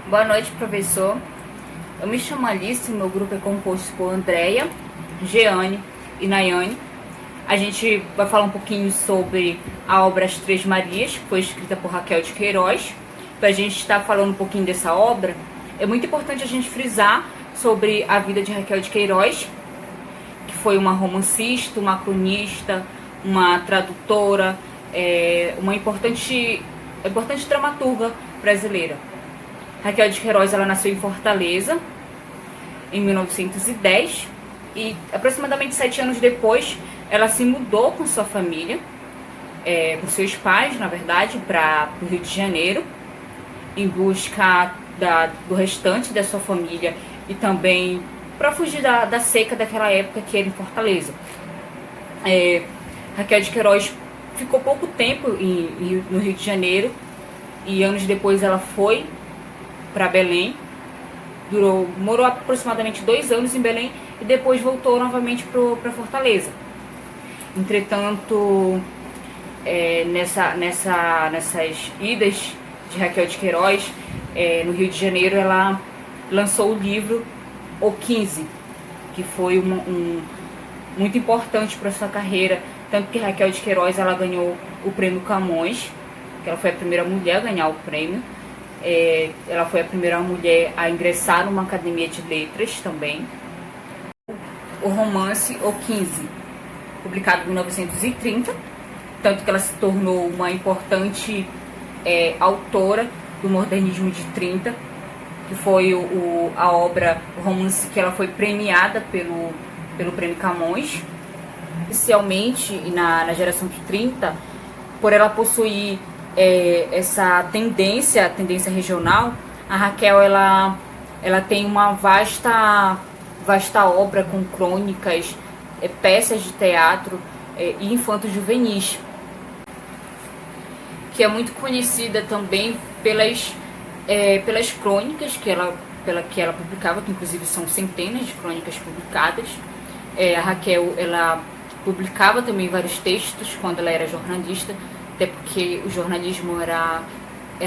Boa noite, professor. Eu me chamo Alice, meu grupo é composto por Andréia, Jeane e Nayane. A gente vai falar um pouquinho sobre a obra As Três Marias, que foi escrita por Raquel de Queiroz. Para a gente estar falando um pouquinho dessa obra, é muito importante a gente frisar sobre a vida de Raquel de Queiroz, que foi uma romancista, uma cronista, uma tradutora, uma importante dramaturga brasileira. Raquel de Queiroz, ela nasceu em Fortaleza em 1910 e aproximadamente 7 anos depois ela se mudou com sua família, com seus pais, na verdade, para o Rio de Janeiro, em busca do restante da sua família e também para fugir da seca daquela época que era em Fortaleza. Raquel de Queiroz ficou pouco tempo no Rio de Janeiro e anos depois ela foi para Belém, morou aproximadamente 2 anos em Belém e depois voltou novamente para Fortaleza. Entretanto, nessas idas de Raquel de Queiroz no Rio de Janeiro, ela lançou o livro O 15, que foi muito importante para sua carreira, tanto que Raquel de Queiroz ela ganhou o prêmio Camões, que ela foi a primeira mulher a ganhar o prêmio. Ela foi a primeira mulher a ingressar numa academia de letras também. O romance O 15, publicado em 1930, tanto que ela se tornou uma importante autora do modernismo de 30, que foi o romance que ela foi premiada pelo prêmio Camões. Especialmente na geração de 30, por ela possuir essa tendência regional, a Raquel ela tem uma vasta obra com crônicas, peças de teatro e infanto-juvenis, que é muito conhecida também pelas crônicas que ela publicava, que inclusive são centenas de crônicas publicadas. A Raquel ela publicava também vários textos quando ela era jornalista, até porque o jornalismo era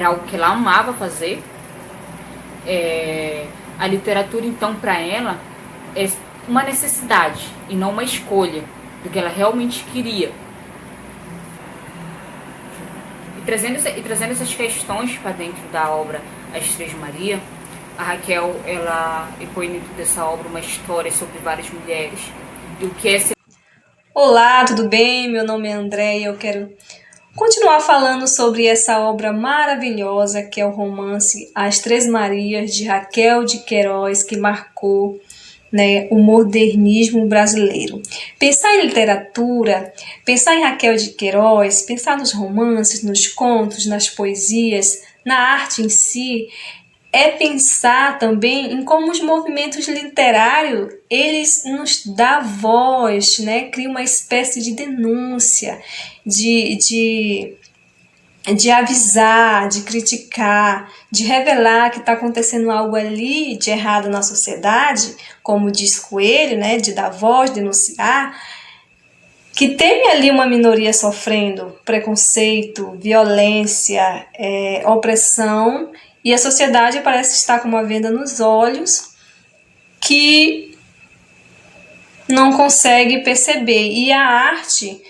algo que ela amava fazer. A literatura, então, para ela é uma necessidade e não uma escolha do que ela realmente queria. E trazendo essas questões para dentro da obra As Três Marias, a Raquel ela põe dentro dessa obra uma história sobre várias mulheres e o que é ser... Olá, tudo bem? Meu nome é André e eu quero continuar falando sobre essa obra maravilhosa que é o romance As Três Marias, de Raquel de Queiroz, que marcou, o modernismo brasileiro. Pensar em literatura, pensar em Raquel de Queiroz, pensar nos romances, nos contos, nas poesias, na arte em si, é pensar também em como os movimentos literários, eles nos dão voz, cria uma espécie de denúncia, de avisar, de criticar, de revelar que está acontecendo algo ali de errado na sociedade, como diz Coelho, de dar voz, denunciar, que tem ali uma minoria sofrendo preconceito, violência, opressão, e a sociedade parece estar com uma venda nos olhos que não consegue perceber. E a arte,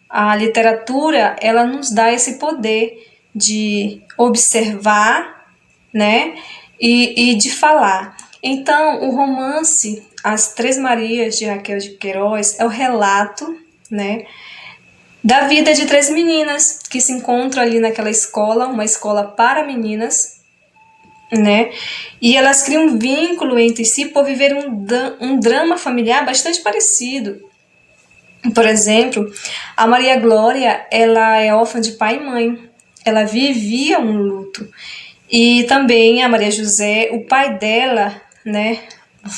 a literatura, ela nos dá esse poder de observar, e de falar. Então, o romance As Três Marias, de Raquel de Queiroz, é o relato, da vida de 3 meninas que se encontram ali naquela escola, uma escola para meninas, e elas criam um vínculo entre si por viver um drama familiar bastante parecido. Por exemplo, a Maria Glória, ela é órfã de pai e mãe, ela vivia um luto. E também a Maria José, o pai dela,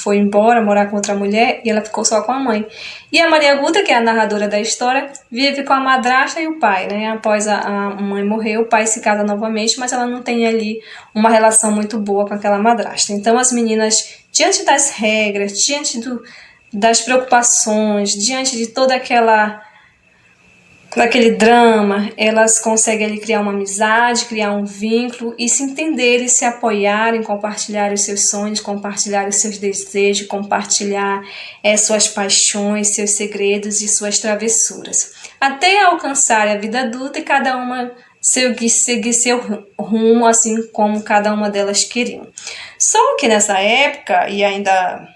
foi embora morar com outra mulher e ela ficou só com a mãe. E a Maria Guta, que é a narradora da história, vive com a madrasta e o pai, Após a mãe morrer, o pai se casa novamente, mas ela não tem ali uma relação muito boa com aquela madrasta. Então as meninas, diante das regras, diante das preocupações, diante de toda aquela naquele drama, elas conseguem ali criar uma amizade, criar um vínculo e se entenderem, se apoiarem, compartilhar os seus sonhos, compartilhar os seus desejos, compartilhar suas paixões, seus segredos e suas travessuras. Até alcançar a vida adulta e cada uma seguir seu rumo, assim como cada uma delas queriam. Só que nessa época, e ainda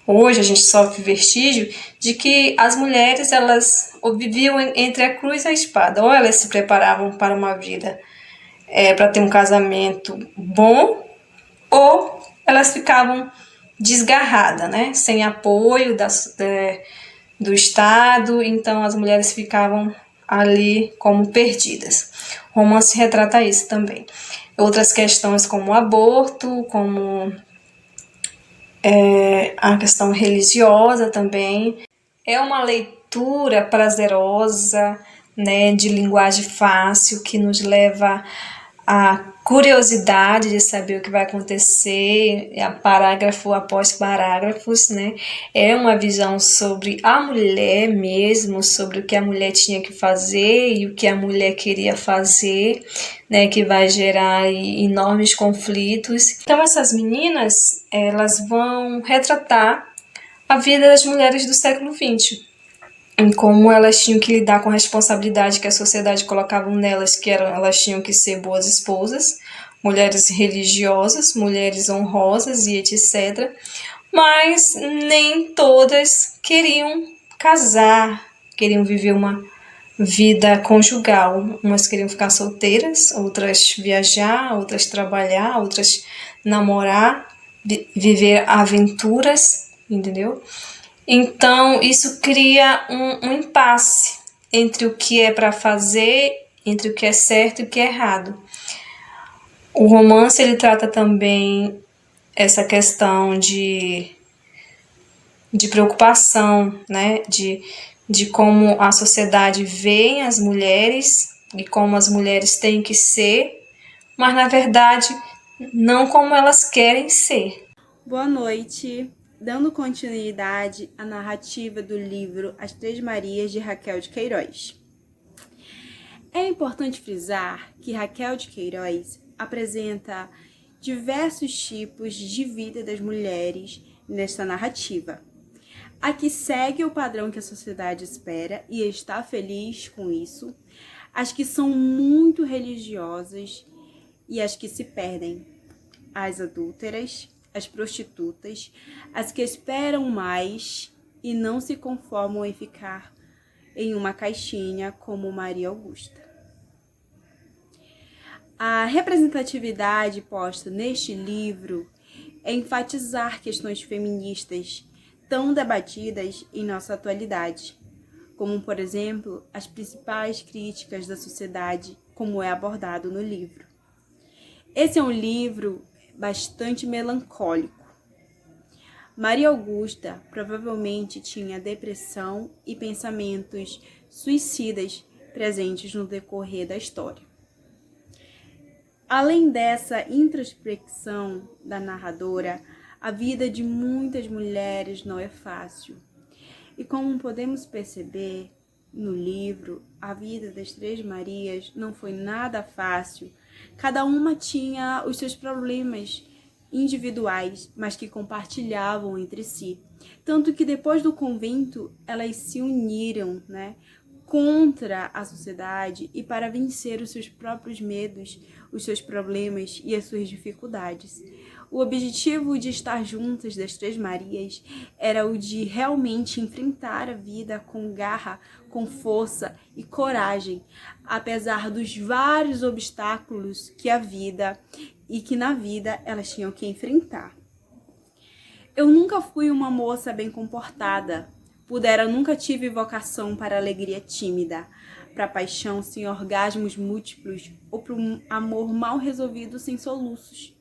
hoje a gente sofre vestígio de que as mulheres elas viviam entre a cruz e a espada. Ou elas se preparavam para uma vida para ter um casamento bom, ou elas ficavam desgarradas, né? Sem apoio do Estado, então as mulheres ficavam ali como perdidas. O romance retrata isso também. Outras questões como o aborto, como a questão religiosa também. É uma leitura prazerosa, né, de linguagem fácil, que nos leva à curiosidade de saber o que vai acontecer, parágrafo após parágrafos, né? É uma visão sobre a mulher mesmo, sobre o que a mulher tinha que fazer e o que a mulher queria fazer, né, que vai gerar enormes conflitos. Então essas meninas, elas vão retratar a vida das mulheres do século XX, em como elas tinham que lidar com a responsabilidade que a sociedade colocava nelas, que elas tinham que ser boas esposas, mulheres religiosas, mulheres honrosas e etc. Mas nem todas queriam casar, queriam viver uma vida conjugal. Umas queriam ficar solteiras, outras viajar, outras trabalhar, outras namorar, viver aventuras, entendeu? Então, isso cria um impasse entre o que é para fazer, entre o que é certo e o que é errado. O romance ele trata também essa questão de preocupação, né? De como a sociedade vê as mulheres e como as mulheres têm que ser, mas na verdade não como elas querem ser. Boa noite. Dando continuidade à narrativa do livro As Três Marias, de Raquel de Queiroz. É importante frisar que Raquel de Queiroz apresenta diversos tipos de vida das mulheres nesta narrativa. A que segue o padrão que a sociedade espera e está feliz com isso, as que são muito religiosas e as que se perdem, as adúlteras, as prostitutas, as que esperam mais e não se conformam em ficar em uma caixinha como Maria Augusta. A representatividade posta neste livro é enfatizar questões feministas tão debatidas em nossa atualidade, como, por exemplo, as principais críticas da sociedade, como é abordado no livro. Esse é um livro bastante melancólico. Maria Augusta provavelmente tinha depressão e pensamentos suicidas presentes no decorrer da história. Além dessa introspecção da narradora, a vida de muitas mulheres não é fácil. E como podemos perceber no livro, a vida das Três Marias não foi nada fácil. Cada uma tinha os seus problemas individuais, mas que compartilhavam entre si. Tanto que depois do convento, elas se uniram, contra a sociedade e para vencer os seus próprios medos, os seus problemas e as suas dificuldades. O objetivo de estar juntas das Três Marias era o de realmente enfrentar a vida com garra, com força e coragem, apesar dos vários obstáculos que a vida e que na vida elas tinham que enfrentar. Eu nunca fui uma moça bem comportada, nunca tive vocação para alegria tímida, para paixão sem orgasmos múltiplos ou para um amor mal resolvido sem soluços.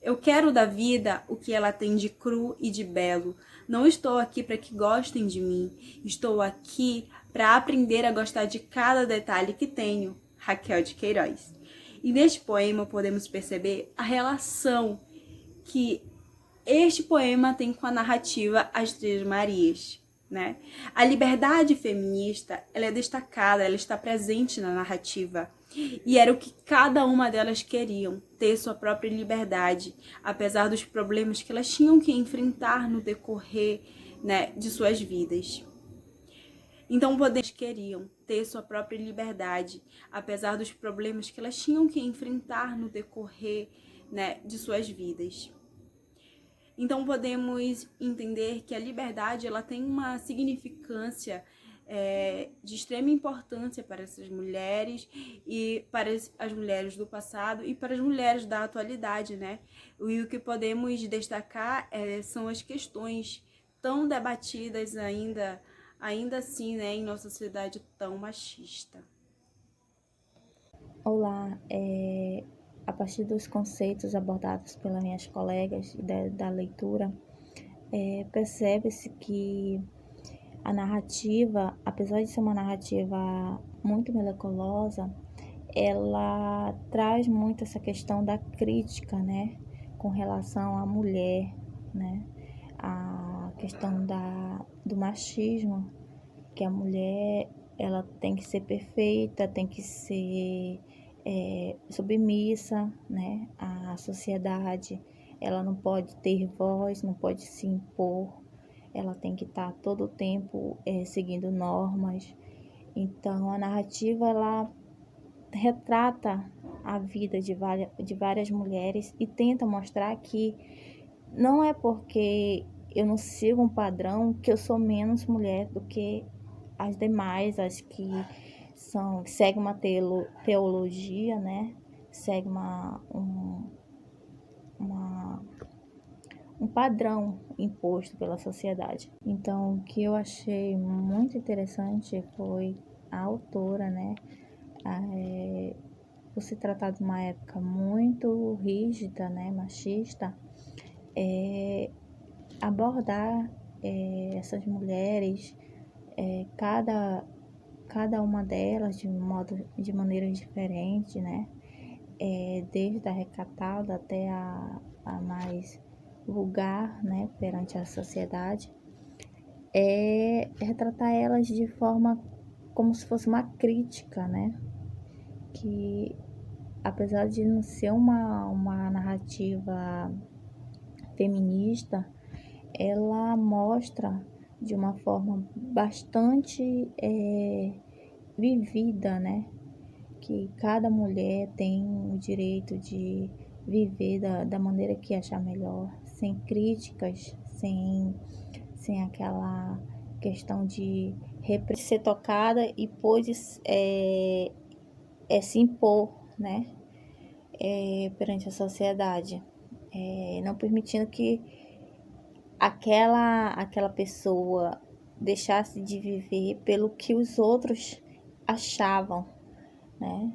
Eu quero da vida o que ela tem de cru e de belo. Não estou aqui para que gostem de mim. Estou aqui para aprender a gostar de cada detalhe que tenho. Raquel de Queiroz. E neste poema podemos perceber a relação que este poema tem com a narrativa As Três Marias, né? A liberdade feminista, ela é destacada, ela está presente na narrativa. E era o que cada uma delas queriam, ter sua própria liberdade, apesar dos problemas que elas tinham que enfrentar no decorrer, né, de suas vidas. Então, queriam ter sua própria liberdade, apesar dos problemas que elas tinham que enfrentar no decorrer, né, de suas vidas. Então, podemos entender que a liberdade ela tem uma significância de extrema importância para essas mulheres e para as mulheres do passado e para as mulheres da atualidade, né? E o que podemos destacar são as questões tão debatidas ainda assim, né, em nossa sociedade tão machista. Olá, a partir dos conceitos abordados pelas minhas colegas da leitura, percebe-se que a narrativa, apesar de ser uma narrativa muito melancolosa, ela traz muito essa questão da crítica, né, com relação à mulher, né, a questão do machismo, que a mulher ela tem que ser perfeita, tem que ser submissa, né, à sociedade. Ela não pode ter voz, não pode se impor, ela tem que estar todo o tempo seguindo normas. Então, a narrativa ela retrata a vida de várias mulheres e tenta mostrar que não é porque eu não sigo um padrão que eu sou menos mulher do que as demais, as que seguem uma teologia, né? Segue um padrão imposto pela sociedade. Então, o que eu achei muito interessante foi a autora, né? Por se tratar de uma época muito rígida, né? Machista, abordar essas mulheres, cada uma delas de maneiras diferentes, né? Desde a recatada até a mais vulgar, né? Perante a sociedade, retratar elas de forma como se fosse uma crítica, né? Que apesar de não ser uma narrativa feminista, ela mostra de uma forma bastante vivida, né? Que cada mulher tem o direito de viver da maneira que achar melhor, sem críticas, sem aquela questão de ser tocada e pôde se impor, né? Perante a sociedade, não permitindo que aquela pessoa deixasse de viver pelo que os outros achavam, né?